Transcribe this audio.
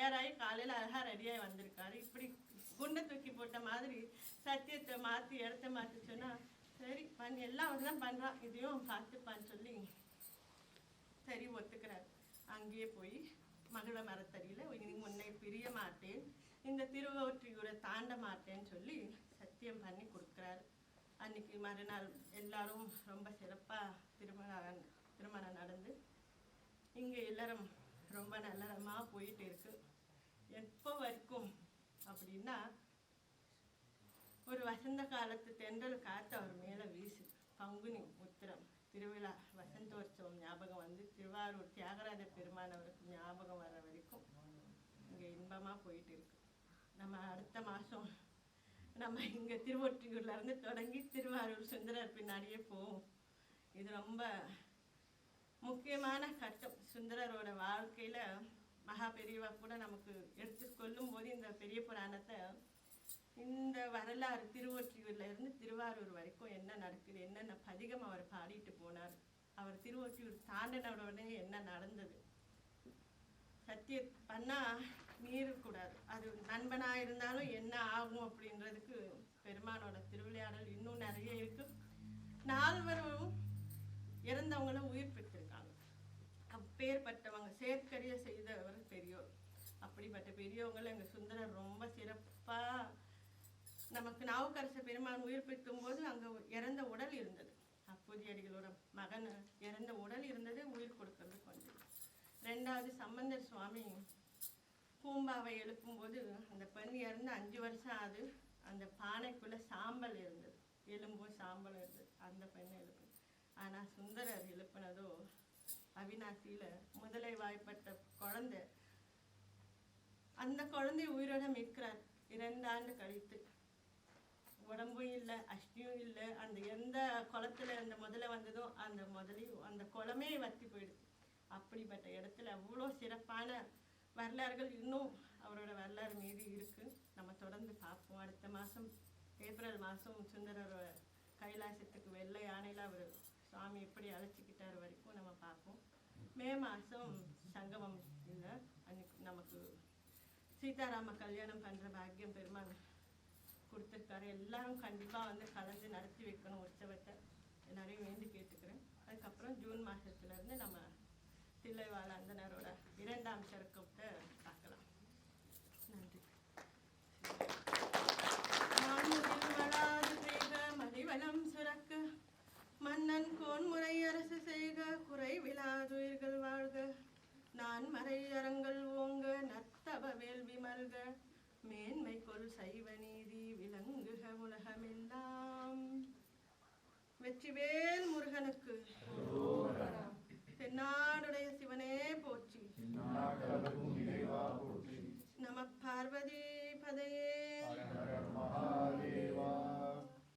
தயாராகி காலையில் அழகாக ரெடியாகி வந்திருக்காரு. இப்படி குண்டை தூக்கி போட்ட மாதிரி சத்தியத்தை மாற்றி இடத்த மாற்றி சொன்னால் சரி எல்லாம் அவர் தான் பண்ணுறான், இதையும் பார்த்துப்பான்னு சொல்லி சரி ஒத்துக்கிறார். அங்கேயே போய் மகள மரத்தடியில் உன்னை பிரிய மாட்டேன், இந்த திருவொற்றியூரை தாண்ட மாட்டேன்னு சொல்லி சத்தியம் பண்ணி கொடுக்குறாரு. அன்னைக்கு மறுநாள் எல்லாரும் ரொம்ப சிறப்பாக திருமணம் நடந்து இங்கே எல்லாரும் ரொம்ப நல்லறமாக போயிட்டு இருக்கு. எப்போ வரைக்கும் அப்படின்னா ஒரு வசந்த காலத்து தென்றல் காற்று அவர் மேலே வீசு. பங்குனி உத்திரம் திருவிழா வசந்தோற்சவம் ஞாபகம் வந்து திருவாரூர் தியாகராஜ பெருமான் அவருக்கு ஞாபகம் வர வரைக்கும் இங்கே இன்பமாக போயிட்டு இருக்கு. நம்ம அடுத்த மாதம் நம்ம இங்கே திருவொற்றியூர்லேருந்து தொடங்கி திருவாரூர் சுந்தரர் பின்னாடியே போவோம். இது ரொம்ப முக்கியமான கட்டம் சுந்தரரோட வாழ்க்கையில். மகா பெரியவா கூட நமக்கு எடுத்து கொள்ளும் போது இந்த பெரிய புராணத்தை இந்த வரலாறு திருவொற்றியூர்ல இருந்து திருவாரூர் வரைக்கும் என்ன நடக்குது, என்னென்ன பதிகம் அவர் பாடிட்டு போனார், அவர் திருவொற்றியூர் தாண்டின உடனே என்ன நடந்தது, சத்திய பண்ணா மீறக்கூடாது, அது நண்பனாக இருந்தாலும் என்ன ஆகும் அப்படின்றதுக்கு பெருமானோட திருவிளையாடல் இன்னும் நிறைய இருக்கு. நால்வரும் இறந்தவங்கள உயிர் பெற்றிருக்காங்க. அப்பேற்பட்டவங்க சேர்க்கரிய செய்தவர் பெரியோர். அப்படிப்பட்ட பெரியவங்களை எங்கள் சுந்தரர் ரொம்ப சிறப்பாக நமக்கு நாவுக்கரச பெருமான் உயிர் பெற்றும் போது அங்கே இறந்த உடல் இருந்தது. அப்போதியடிகளோட மகன் இறந்த உடல் இருந்தது, உயிர் கொடுக்கறது கொஞ்சம். ரெண்டாவது சம்பந்தர் சுவாமி பூம்பாவை எழுப்பும்போது அந்த பெண் இறந்து 5 வருஷம் ஆகுது. அந்த பானைக்குள்ளே சாம்பல் இருந்தது, எலும்பும் சாம்பலும் இருந்தது. அந்த பெண்ணை எழுப்பு. ஆனால் சுந்தரர் எழுப்பினதோ அவிநாசியில் முதலை வாய்ப்பட்ட குழந்தை. அந்த குழந்தை உயிரோட மீட்கிறார் 2 ஆண்டு கழித்து. உடம்பும் இல்லை, அஷ்டியும் இல்லை. அந்த எந்த குளத்துல அந்த முதலை வந்ததோ அந்த முதலையும் அந்த குளமே வற்றி போயிடுது. அப்படிப்பட்ட இடத்துல அவ்வளோ சிறப்பான வரலாறுகள் இன்னும் அவரோட வரலாறு மீது இருக்கு. நம்ம தொடர்ந்து பார்ப்போம். அடுத்த மாதம் ஏப்ரல் மாதம் சுந்தரரோட கைலாசத்துக்கு வெள்ளை யானையில் அவர் சுவாமி எப்படி அழைச்சிக்கிட்டார் வரைக்கும் நம்ம பார்ப்போம். மே மாதம் சங்கமம் இல்லை, அன்னைக்கு நமக்கு சீதாராம கல்யாணம் பண்ணுற பாக்கியம் பெருமாள் கொடுத்துருக்காரு. எல்லாரும் கண்டிப்பாக வந்து கலந்து நடத்தி வைக்கணும் உற்சவத்தை, எல்லாரையும் வேண்டி கேட்டுக்கிறேன். அதுக்கப்புறம் ஜூன் மாதத்துலேருந்து நம்ம தில்லைவாழ அந்தனரோட 2ஆம் சருக்கத்தை பார்க்கலாம். நன்றி. மதிவனம் சுரக்க மன்னன் கோன்முறை அரசு செய்க, குறைவிலாதுயிர்கள் வாழ்க, நான் மறை அறங்கள் ஓங்க, நத்தவ வேள்வி மல்க, மேன்மை கொள் சைவ நீதி விளங்குக உலகமெல்லாம். வெற்றிவேல் முருகனுக்கு, தென்னாடுடைய சிவனே போற்றி. நம பார்வதி பதையே